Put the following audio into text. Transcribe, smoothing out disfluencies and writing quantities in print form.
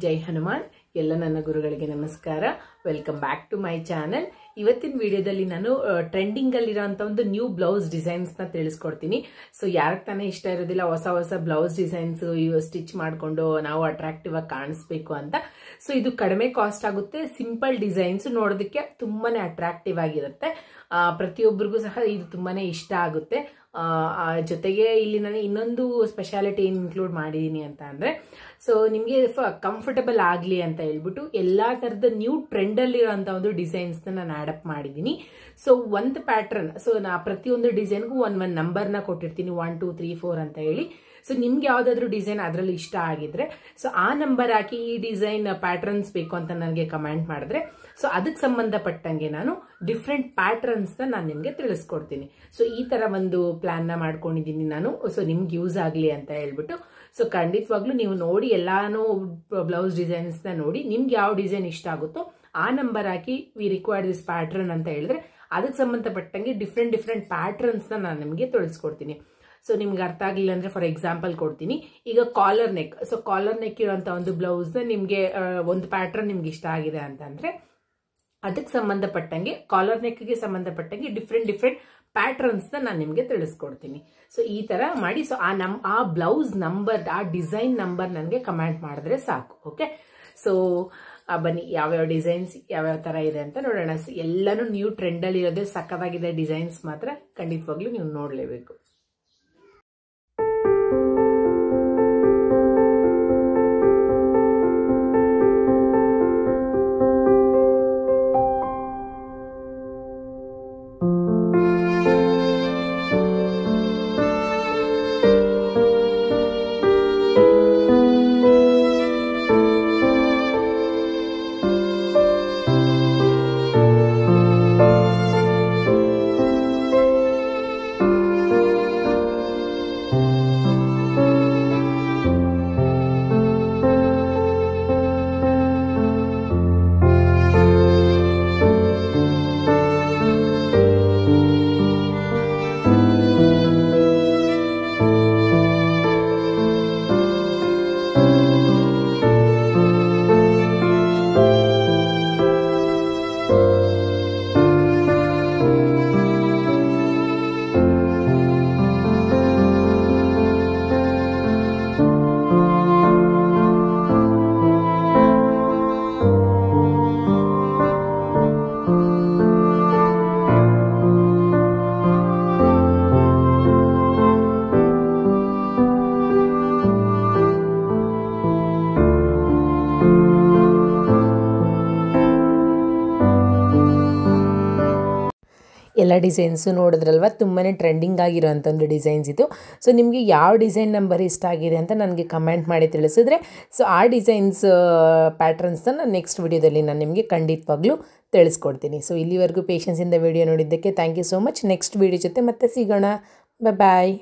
ಜೈ ಹನುಮಾನ್. ಎಲ್ಲ ನನ್ನ ಗುರುಗಳಿಗೆ ನಮಸ್ಕಾರ. Welcome back to my channel. ಇವತ್ತಿನ ವಿಡಿಯೋದಲ್ಲಿ ನಾನು ಟ್ರೆಂಡಿಂಗ್ ಅಲ್ಲಿರೋಂಥ ಒಂದು ನ್ಯೂ ಬ್ಲೌಸ್ ಡಿಸೈನ್ಸ್ ನ ತಿಳಿಸ್ಕೊಡ್ತೀನಿ. ಸೊ ಯಾರಿಗೆ ತಾನೇ ಇಷ್ಟ ಇರೋದಿಲ್ಲ ಹೊಸ ಬ್ಲೌಸ್ ಡಿಸೈನ್ಸ್ ಸ್ಟಿಚ್ ಮಾಡ್ಕೊಂಡು ನಾವು ಅಟ್ರಾಕ್ಟಿವ್ ಆಗಿ ಕಾಣಿಸ್ಬೇಕು ಅಂತ. ಸೊ ಇದು ಕಡಿಮೆ ಕಾಸ್ಟ್ ಆಗುತ್ತೆ, ಸಿಂಪಲ್ ಡಿಸೈನ್ಸ್, ನೋಡೋದಕ್ಕೆ ತುಂಬಾನೇ ಅಟ್ರಾಕ್ಟಿವ್ ಆಗಿರುತ್ತೆ. ಪ್ರತಿಯೊಬ್ಬರಿಗೂ ಸಹ ಇದು ತುಂಬಾನೇ ಇಷ್ಟ ಆಗುತ್ತೆ. ಜೊತೆಗೆ ಇಲ್ಲಿ ನಾನು ಇನ್ನೊಂದು ಸ್ಪೆಷಾಲಿಟಿ ಇನ್ಕ್ಲೂಡ್ ಮಾಡಿದೀನಿ ಅಂತ ಅಂದ್ರೆ, ಸೊ ನಿಮ್ಗೆ ಕಂಫರ್ಟಬಲ್ ಆಗ್ಲಿ ಅಂತ ಹೇಳ್ಬಿಟ್ಟು ಎಲ್ಲಾ ತರದ ನ್ಯೂ ಟ್ರೆಂಡ್ ಅಲ್ಲಿರುವಂತ ಒಂದು ಡಿಸೈನ್ಸ್ ನಾನು ಆಡಪ್ ಮಾಡಿದೀನಿ. ಸೊ ಒಂದು ಪ್ಯಾಟರ್ನ್, ಸೊ ನಾ ಪ್ರತಿಯೊಂದು ಡಿಸೈನ್ಗೂ ಒಂದ್ ನಂಬರ್ ನ ಕೊಟ್ಟಿರ್ತೀನಿ, 1 2 3 4 ಅಂತ ಹೇಳಿ. ಸೊ ನಿಮ್ಗೆ ಯಾವ್ದಾದ್ರು ಡಿಸೈನ್ ಅದರಲ್ಲಿ ಇಷ್ಟ ಆಗಿದ್ರೆ ಸೊ ಆ ನಂಬರ್ ಹಾಕಿ ಈ ಡಿಸೈನ್ ಪ್ಯಾಟರ್ನ್ಸ್ ಬೇಕು ಅಂತ ನನಗೆ ಕಮೆಂಟ್ ಮಾಡಿದ್ರೆ ಸೊ ಅದಕ್ಕೆ ಸಂಬಂಧಪಟ್ಟಂಗೆ ನಾನು ಡಿಫ್ರೆಂಟ್ ಪ್ಯಾಟರ್ನ್ಸ್ ನಾನು ನಿಮ್ಗೆ ತಿಳಿಸ್ಕೊಡ್ತೀನಿ. ಸೊ ಈ ತರ ಒಂದು ಪ್ಲಾನ್ ನ ಮಾಡ್ಕೊಂಡಿದ್ದೀನಿ ನಾನು. ಸೊ ನಿಮ್ಗೆ ಯೂಸ್ ಆಗ್ಲಿ ಅಂತ ಹೇಳ್ಬಿಟ್ಟು ಸೊ ಖಂಡಿತವಾಗ್ಲೂ ನೀವು ನೋಡಿ ಎಲ್ಲಾನು ಬ್ಲೌಸ್ ಡಿಸೈನ್ಸ್ ನ ನೋಡಿ ನಿಮ್ಗೆ ಯಾವ ಡಿಸೈನ್ ಇಷ್ಟ ಆಗುತ್ತೋ ಆ number hockey we require this pattern ಅಂತ ಹೇಳಿದ್ರೆ ಅದಕ್ಕೆ ಸಂಬಂಧಪಟ್ಟಂಗೆ ಡಿಫ್ರೆಂಟ್ ಪ್ಯಾಟರ್ನ್ಸ್ ನಾನು ನಿಮ್ಗೆ ತಿಳಿಸ್ಕೊಡ್ತೀನಿ. ಸೊ ನಿಮ್ಗೆ ಅರ್ಥ ಆಗ್ಲಿಲ್ಲ ಅಂದ್ರೆ ಫಾರ್ ಎಕ್ಸಾಂಪಲ್ ಕೊಡ್ತೀನಿ. ಈಗ collar neck, so collar neck ಇರುವಂತ ಒಂದು ಬ್ಲೌಸ್ ನಿಮ್ಗೆ ಒಂದು ಪ್ಯಾಟರ್ನ್ ನಿಮ್ಗೆ ಇಷ್ಟ ಆಗಿದೆ ಅಂತಂದ್ರೆ ಅದಕ್ಕೆ ಸಂಬಂಧಪಟ್ಟಂಗೆ ಕಾಲರ್ ನೆಕ್ ಗೆ ಸಂಬಂಧಪಟ್ಟಂಗೆ ಡಿಫ್ರೆಂಟ್ ಪ್ಯಾಟರ್ನ್ಸ್ ನಾನು ನಿಮ್ಗೆ ತಿಳಿಸ್ಕೊಡ್ತೀನಿ. ಸೊ ಈ ತರ ಮಾಡಿ ಸೊ ಆ ಬ್ಲೌಸ್ ನಂಬರ್, ಆ ಡಿಸೈನ್ ನಂಬರ್ ನನಗೆ ಕಮೆಂಟ್ ಮಾಡಿದ್ರೆ ಸಾಕು. ಓಕೆ, ಸೊ ಬನ್ನಿ ಯಾವ್ಯಾವ ಡಿಸೈನ್ಸ್ ಯಾವ್ಯಾವ ತರ ಇದೆ ಅಂತ ನೋಡೋಣ. ಎಲ್ಲಾನು ನ್ಯೂ ಟ್ರೆಂಡ್ ಅಲ್ಲಿ ಇರೋದೇ, ಸಕ್ಕತ್ತಾಗಿದೆ ಡಿಸೈನ್ಸ್ ಮಾತ್ರ ಖಂಡಿತವಾಗ್ಲೂ ನೀವು ನೋಡ್ಲೇಬೇಕು. ಎಲ್ಲ ಡಿಸೈನ್ಸು ನೋಡಿದ್ರಲ್ವ, ತುಂಬಾ ಟ್ರೆಂಡಿಂಗ್ ಆಗಿರೋಂಥ ಒಂದು ಡಿಸೈನ್ಸ್ ಇದು. ಸೊ ನಿಮಗೆ ಯಾವ ಡಿಸೈನ್ ನಂಬರ್ ಇಷ್ಟ ಆಗಿದೆ ಅಂತ ನನಗೆ ಕಮೆಂಟ್ ಮಾಡಿ ತಿಳಿಸಿದ್ರೆ ಸೊ ಆ ಡಿಸೈನ್ಸ್ ಪ್ಯಾಟ್ರನ್ಸ್ನ ನಾನು ನೆಕ್ಸ್ಟ್ ವಿಡಿಯೋದಲ್ಲಿ ನಾನು ನಿಮಗೆ ಖಂಡಿತವಾಗ್ಲೂ ತಿಳಿಸ್ಕೊಡ್ತೀನಿ. ಸೊ ಇಲ್ಲಿವರೆಗೂ ಪೇಷನ್ಸಿಂದ ವಿಡಿಯೋ ನೋಡಿದ್ದಕ್ಕೆ thank you so much. Next video ಜೊತೆ ಮತ್ತೆ ಸಿಗೋಣ. ಬಾಯ್.